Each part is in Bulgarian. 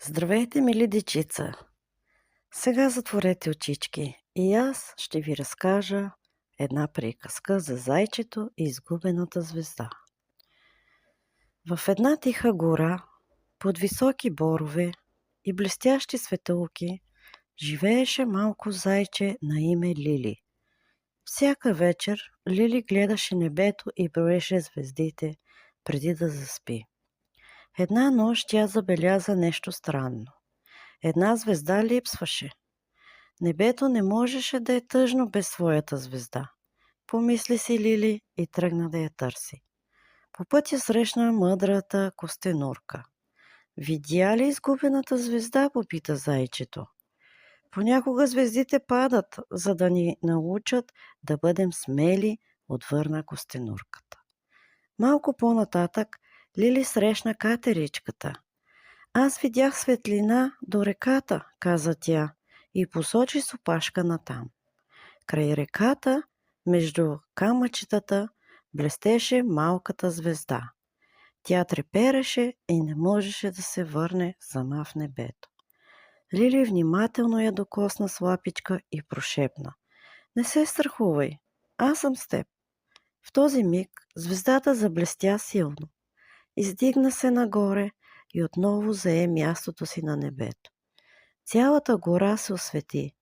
Здравейте, мили дечица! Сега затворете очички и аз ще ви разкажа една приказка за зайчето и изгубената звезда. В една тиха гора, под високи борове и блестящи светулки, живееше малко зайче на име Лили. Всяка вечер Лили гледаше небето и броеше звездите преди да заспи. Една нощ тя забеляза нещо странно. Една звезда липсваше. Небето не можеше да е тъжно без своята звезда. Помисли си Лили и тръгна да я търси. По пътя срещна мъдрата костенурка. Видя ли изгубената звезда, попита зайчето. Понякога звездите падат, за да ни научат да бъдем смели, отвърна костенурката. Малко по-нататък Лили срещна катеричката. Аз видях светлина до реката, каза тя и посочи с опашка натам. Край реката, между камъчетата, блестеше малката звезда. Тя трепереше и не можеше да се върне сама в небето. Лили внимателно я докосна с лапичка и прошепна. Не се страхувай, аз съм с теб. В този миг звездата заблестя силно. Издигна се нагоре и отново зае мястото си на небето. Цялата гора се освети,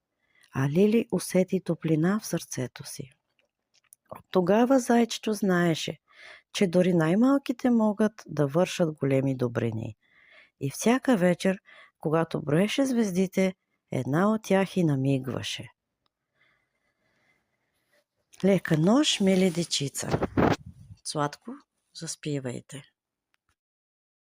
а Лили усети топлина в сърцето си. От тогава зайчето знаеше, че дори най-малките могат да вършат големи добрини. И всяка вечер, когато броеше звездите, една от тях и намигваше. Лека нощ, мили дечица! Сладко заспивайте!